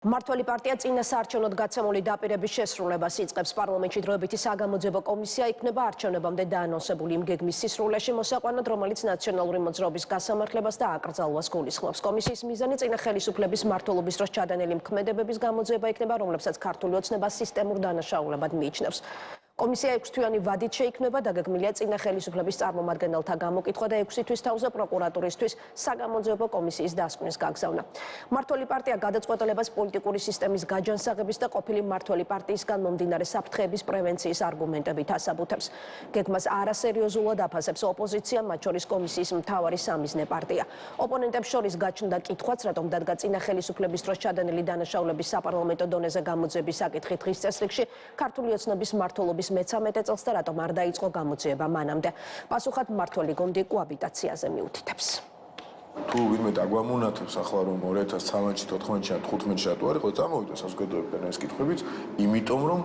მმართველი პარტია წინა საარჩევნოდ გაცემული დაპირების შესრულებას იწყებს. პარლამენტში დროებითი საგამოძიებო კომისია იქნება არჩევნებამდე დაანონსებული იმ გეგმის სისრულეში მოსაყვანად, რომელიც ნაციონალური მოძრაობის გასამართლებას და აკრძალვას გულისხმობს. კომისიის მიზანი წინა ხელისუფლების მმართველობის დროს ჩადენილი მოქმედებების გამოძიება იქნება, რომლებსაც ქართული ოცნება სისტემურ დანაშაულებად მიიჩნევს. კომისია 6 თვიანი ვადით შეიქმნება, დაგეგმილია წინა ხელისუფლების წარმომადგენელთა გამოკითხვა და 6 თვის თავზე პროკურატურისთვის საგამოძიებო კომისიის დასკვნის გაგზავნა. მმართველი პარტია გადაწყვეტილებას პოლიტიკური სისტემის გაჯანსაღების და ყოფილი მმართველი პარტიისგან მომდინარე საფრთხეების პრევენციის არგუმენტებით ასაბუთებს. გეგმას არასერიოზულად აფასებს ოპოზიცია, მათ შორის კომისიის მთავარი სამიზნე პარტია. ოპონენტებს შორის გაჩნდა კითხვაც, რატომ დადგა წინა ხელისუფლების დროს ჩადენილი დანაშაულების საპარლამენტო დონეზე გამოძიების საკითხი დღის წესრიგში, ქართული ოცნების მმართველობის მე-13 წელს და რატომ არ დაიწყო გამოძიება მანამდე. პასუხად მმართველი გუნდი კოაბიტაციაზე მიუთითებს. თუ ვინმე დაგვამონათებს ახლა რომ 2013-ში, 14-ში, 15-ში რატო არ იყო წამოვიდა საზოგადოებიდან ეს კითხვებიც, იმიტომ რომ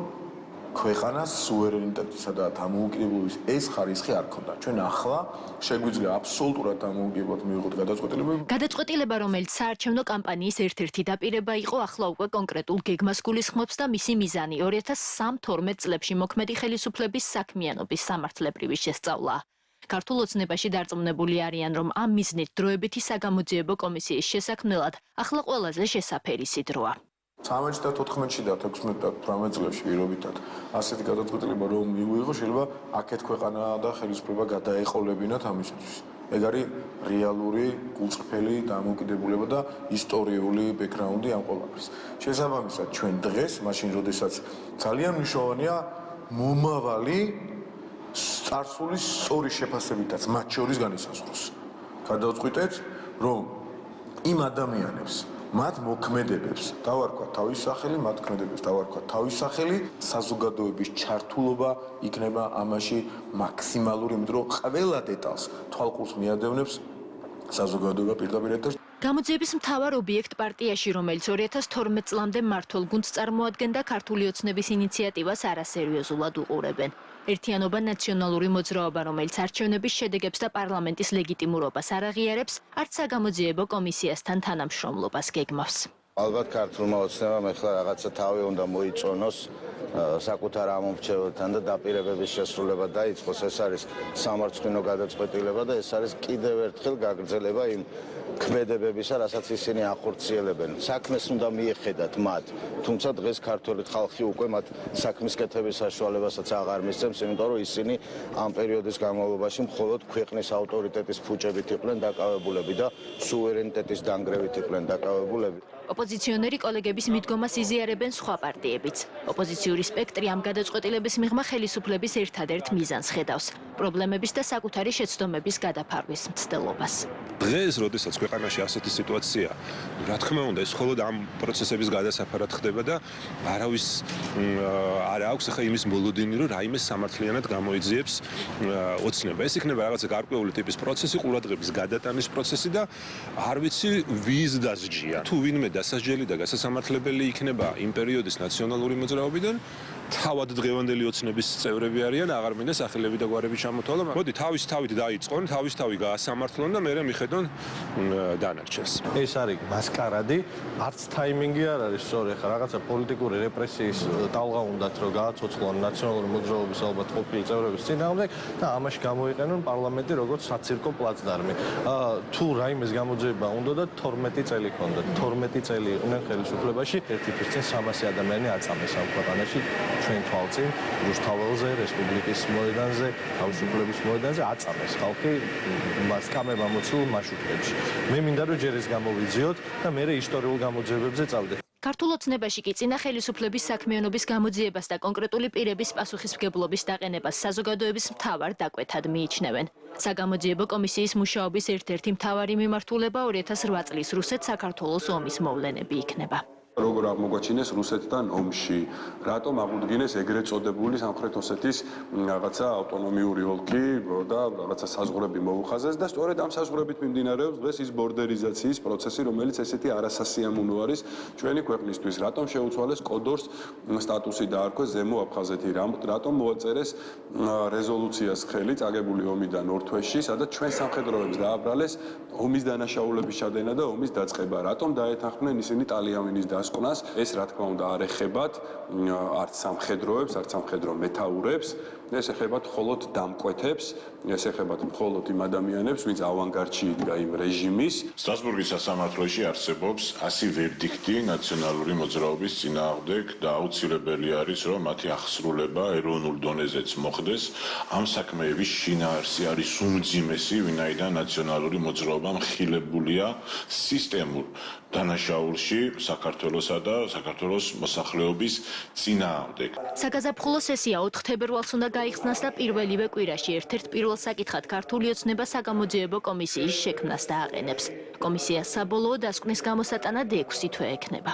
ქვეყანას სუვერენიტეტისა და დამოუკიდებლობის ეს ხარისხი არ ქონდა. ჩვენ ახლა შეგვიძლია აბსოლუტურად დამოუკიდებლად მივიღოთ გადაწყვეტილებები. გადაწყვეტილება, რომელიც საარჩევნო კამპანიის ერთ-ერთი დაპირება იყო, ახლა უკვე კონკრეტულ გეგმას გულისხმობს და მისი მიზანი 2013-12 წლებში მოქმედი ხელისუფლების საქმიანობის სამართლებრივი შესწავლა. ქართულ ოცნებაში დარწმუნებული არიან, რომ ამ მიზნით დროებითი საგამოძიებო კომისიის შესაქმნელად ახლა ყველაზე შესაფერისი დროა. 13-ში და 14-ში და 16 და 18 წლებში პირობითად ასეთი გადაწყვეტილება რომ მივიღო, შეიძლება აქეთ ქვეყანა და ხელისუფლება გადაეყოლებინათ ამისათვის. ეგ არის რეალური, გულწრფელი დამოუკიდებლობა და ისტორიული ბექგრაუნდი ამ ყველაფრის. შესაბამისად, ჩვენ დღეს, მაშინ როდესაც ძალიან მნიშვნელოვანია მომავალი წარსულის სწორი შეფასებითაც მათ შორის განისაზღვროს. გადავწყვიტეთ, რომ იმ ადამიანებს მათ მოქმედებებს დავარქვათ თავის სახელი, მათ მოქმედებებს დავარქვათ თავის სახელი, საზოგადოების ჩართულობა იქნება ამაში მაქსიმალური, იმიტომ რომ ყველა დეტალს თვალყურს მიადევნებს საზოგადოება პირდაპირ ეთერში. გამოძიების მთავარ ობიექტ პარტიაში, რომელიც 2012 წლამდე მმართველ გუნდს წარმოადგენდა, ქართული ოცნების ინიციატივას არასერიოზულად უყურებენ. ერთიანობა ნაციონალური მოძრაობა, რომელიც არჩევნების შედეგებს და პარლამენტის ლეგიტიმურობას არ აღიარებს, არც საგამოძიებო კომისიასთან თანამშრომლობას გეგმავს. ალბათ ქართულმა ოცნებამ ახლა რაღაცა თავი უნდა მოიწონოს საკუთარ ამომრჩეველთან და დაპირებების შესრულება დაიწყოს. ეს არის სამარცხვინო გადაწყვეტილება და ეს არის კიდევ ერთხელ გაგრძელება იმ ქმედებებისა, რასაც ისინი ახორციელებენ. საქმეს უნდა მიეხედათ მათ, თუმცა დღეს ქართული ხალხი უკვე მათ საქმის კეთების საშუალებასაც აღარ მისცემს, იმიტომ რომ ისინი ამ პერიოდის განმავლობაში მხოლოდ ქვეყნის ავტორიტეტის ფუჭებით იყვნენ დაკავებულები და სუვერენიტეტის დანგრევით იყვნენ დაკავებულები. ოპოზიციონერი კოლეგების მიდგომას იზიარებენ სხვა პარტიებიც. ოპოზიციური სპექტრი ამ გადაწყვეტილების მიღმა ხელისუფლების ერთადერთ მიზანს ხედავს, პრობლემების და საკუთარი შეცდომების გადაფარვის მცდელობას. დღეს, როდესაც ქვეყანაში ასეთი სიტუაცია, რა თქმა უნდა, ეს მხოლოდ ამ პროცესების გადასაფარად ხდება და არავის არ აქვს ახლა იმის მოლოდინი, რომ რაიმე სამართლიანად გამოიძიებს ოცნება. ეს იქნება რაღაცა გარკვეული ტიპის პროცესი, ყურადღების გადატანის პროცესი და არ ვიცი ვის დასჯია. თუ ვინმე დასაჯელი და გასასამართლებელი იქნება იმ პერიოდის ნაციონალური მოძრაობიდან, თავად დღევანდელი ოცნების წევრები არიან, აღარ მინდა სახელები და გვარები ჩამოთვალა. მოდი თავის თავით დაიწყონ, თავის თავი გაასამართლონ და მერე მიხედონ დანარჩენს. ეს არის მასკარადი, არც ტაიმინგი არ არის სწორი. ხა რაღაცა პოლიტიკური რეპრესიის ტალღა უნდათ რომ გააცოცხლონ ნაციონალური მოძრაობის ალბათ ყოფილი წევრების წინააღმდეგ და ამაში გამოიყენონ პარლამენტი როგორც საცირკო პლაცდარმი. თუ რაიმეს გამოძიება უნდა და 12 წელი ქონდა. 12 წელი იყვნენ ხელისუფლებაში, ერთი თვის წინ 300 ადამიანი აწამეს ამ ქვეყანაში. ჩვენ თვალწინ რუსთაველზე, რესპუბლიკის მოედანზე, თავისუფლების მოედანზე აწამეს ხალხი მასკამება მოცულ მარშრუტებში. მე მინდა რომ ჯერ ეს გამოვიძიოთ და მე ისტორიულ გამოძიებებზე წავდეთ. ქართულ ოცნებაში კი წინა ხელისუფლების საქმიანობის გამოძიებას და კონკრეტული პირების პასუხისმგებლობის დაყენებას საზოგადოების მთავარ დაკვეთად მიიჩნევენ. საგამოძიებო კომისიის მუშაობის ერთ-ერთი მთავარი მიმართულება 2008 წლის რუსეთ-საქართველოს ომის მოვლენები იქნება. როგორ აღმოგვაჩინეს რუსეთთან ომში, რატომ აღუდგინეს ეგრეთ წოდებული სამხრეთ ოსეთის რაღაცა ავტონომიური ოლქი და რაღაცა საზღვრები მოუხაზეს და სწორედ ამ საზღვრებით მიმდინარეობს დღეს ის ბორდერიზაციის პროცესი, რომელიც ესეთი არასასიამოვნო არის ჩვენი ქვეყნისთვის. რატომ შეუცვალეს კოდორს სტატუსი დაარქვეს ზემო აფხაზეთი, რატომ მოაწერეს რეზოლუციას ხელი წაგებული ომიდან ორ თვეში, სადაც ჩვენ სამხედროებს დააბრალეს ომის დანაშაულების ჩადენა და ომის დაწყება. რატომ დაეთანხმნენ ისინი ტალიამინის დასკვნას. ეს რა თქმა უნდა არ ეხებათ არც სამხედროებს, არც სამხედრო მეთაურებს, ეს ეხებათ მხოლოდ დამკვეთებს, ეს ეხებათ მხოლოდ იმ ადამიანებს, ვინც ავანგარდში იდგა იმ რეჟიმის. სტრასბურგის სასამართლოში არსებობს 100 ვერდიქტი ნაციონალური მოძრაობის წინააღმდეგ და აუცილებელი არის, რომ მათი აღსრულება ეროვნულ დონეზეც მოხდეს. ამ საქმეების შინაარსი არის უმძიმესი, ვინაიდან ნაციონალური მოძრაობა მხილებულია სისტემურ დანაშაულში საქართველოსა და საქართველოს მოსახლეობის წინააღმდეგ. საგაზაფხულო სესია 4 თებერვალს უნდა გაიხსნას და პირველივე კვირაში ერთ-ერთ პირველ საკითხად ქართული ოცნება საგამოძიებო კომისიის შექმნას დააყენებს. კომისია საბოლოო დასკვნის გამოსატანად 6 თვე ექნება.